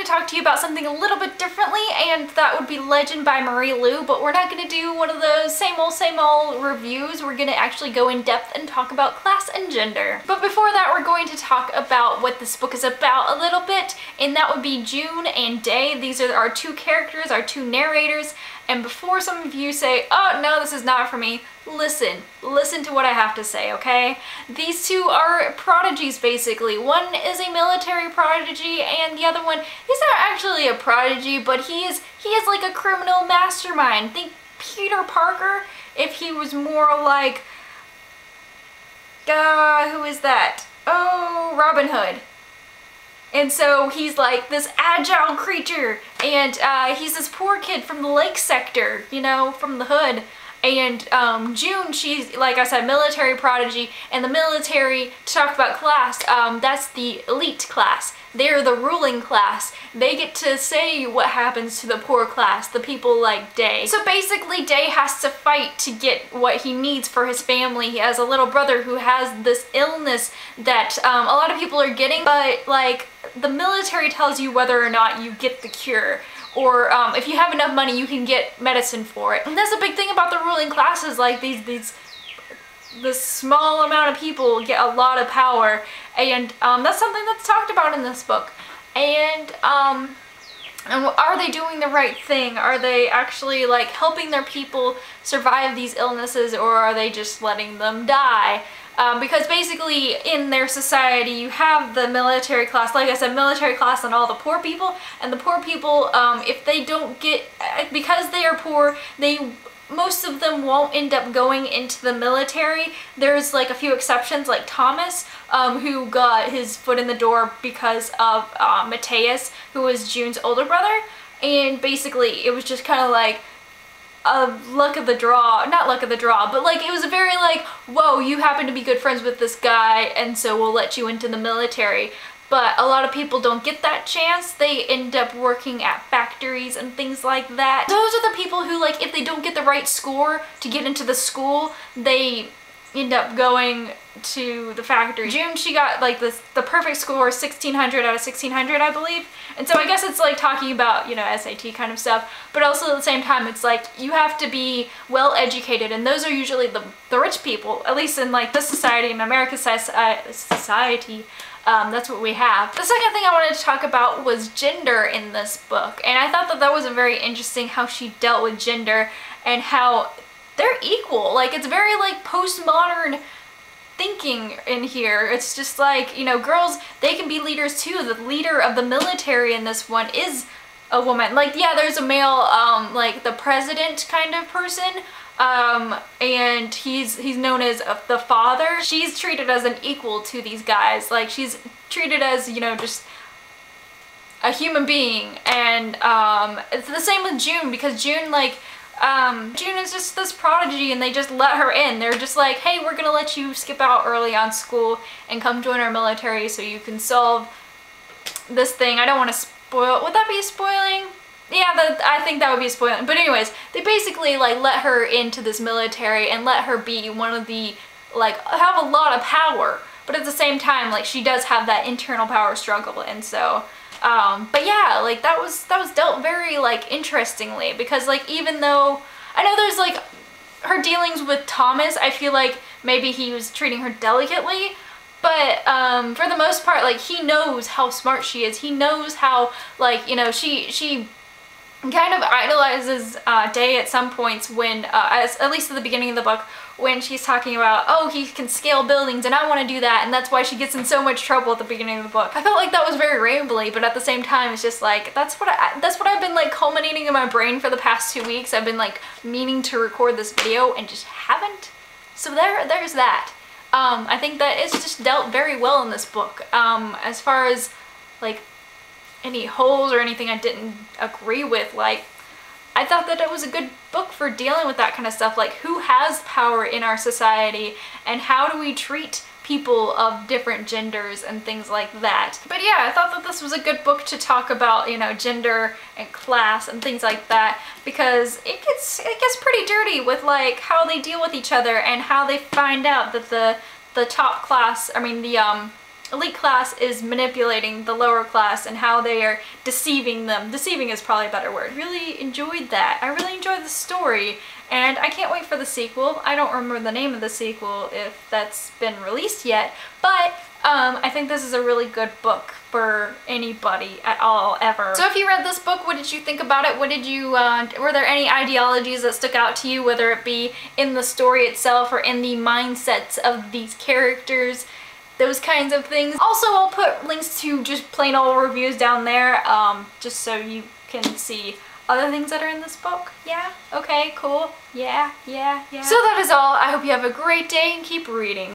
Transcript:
to talk to you about something a little bit differently, and that would be Legend by Marie Lu, but we're not going to do one of those same old reviews. We're going to actually go in depth and talk about class and gender. But before that, we're going to talk about what this book is about a little bit, and that would be June and Day. These are our two characters, our two narrators, and before some of you say, oh no, this is not for me, listen to what I have to say, okay? These two are prodigies, basically. One is a military prodigy, and the other one, he's not actually a prodigy, but he is like a criminal mastermind. Think Peter Parker if he was more like, who is that? Oh, Robin Hood. And so he's like this agile creature, and he's this poor kid from the lake sector, you know, from the hood. And June, she's, like I said, military prodigy, and the military, to talk about class, that's the elite class. They're the ruling class. They get to say what happens to the poor class, the people like Day. So basically, Day has to fight to get what he needs for his family. He has a little brother who has this illness that a lot of people are getting, but like the military tells you whether or not you get the cure. Or if you have enough money, you can get medicine for it. And that's the big thing about the ruling classes, like this small amount of people get a lot of power, and that's something that's talked about in this book. And are they doing the right thing? Are they actually like helping their people survive these illnesses, or are they just letting them die? Because basically in their society you have the military class, like I said, military class and all the poor people, and the poor people, if they don't get, because they are poor, most of them won't end up going into the military. There's like a few exceptions, like Thomas, who got his foot in the door because of Matthias, who was June's older brother, and basically it was just kind of like luck of the draw, not luck of the draw, but like it was a very like, whoa, you happen to be good friends with this guy, and so we'll let you into the military. But a lot of people don't get that chance. They end up working at factories and things like that. Those are the people who, like, if they don't get the right score to get into the school, they end up going to the factory. June, she got like the perfect score, 1600 out of 1600, I believe. And so I guess it's like talking about, you know, SAT kind of stuff, but also at the same time it's like you have to be well educated, and those are usually the rich people, at least in like this society, in America's society. That's what we have. The second thing I wanted to talk about was gender in this book, and I thought that was a very interesting how she dealt with gender and how they're equal. Like, it's very like postmodern thinking in here. It's just like, you know, girls, they can be leaders too. The leader of the military in this one is a woman. Like, yeah, there's a male, like the president kind of person, and he's known as the father. She's treated as an equal to these guys. Like, she's treated as, you know, just a human being. And it's the same with June, because June, like, June is just this prodigy, and they just let her in. They're just like, hey, we're gonna let you skip out early on school and come join our military so you can solve this thing. I don't want to spoil. Would that be spoiling? Yeah, I think that would be spoiling. But anyways, they basically like let her into this military and let her be one of the, like, have a lot of power, but at the same time, like, she does have that internal power struggle. And so but yeah, like that was dealt very like interestingly, because like, even though I know there's like her dealings with Thomas, I feel like maybe he was treating her delicately, but for the most part, like, he knows how smart she is. He knows how, like, you know, she kind of idolizes Day at some points when, at least at the beginning of the book, when she's talking about, oh, he can scale buildings and I want to do that, and that's why she gets in so much trouble at the beginning of the book. I felt like that was very rambly, but at the same time, it's just like, that's what I've been like culminating in my brain for the past 2 weeks. I've been like meaning to record this video and just haven't. So there's that. I think that it's just dealt very well in this book. As far as like any holes or anything I didn't agree with, like, I thought that it was a good book for dealing with that kind of stuff, like who has power in our society and how do we treat people of different genders and things like that. But yeah, I thought that this was a good book to talk about, you know, gender and class and things like that, because it gets pretty dirty with like how they deal with each other and how they find out that the top class, I mean the elite class is manipulating the lower class and how they are deceiving them. Deceiving is probably a better word. Really enjoyed that. I really enjoyed the story, and I can't wait for the sequel. I don't remember the name of the sequel if that's been released yet, but I think this is a really good book for anybody at all, ever. So if you read this book, what did you think about it? What did you, were there any ideologies that stuck out to you, whether it be in the story itself or in the mindsets of these characters? Those kinds of things. Also, I'll put links to just plain old reviews down there, just so you can see other things that are in this book. Yeah? Okay, cool. Yeah. So that is all. I hope you have a great day and keep reading.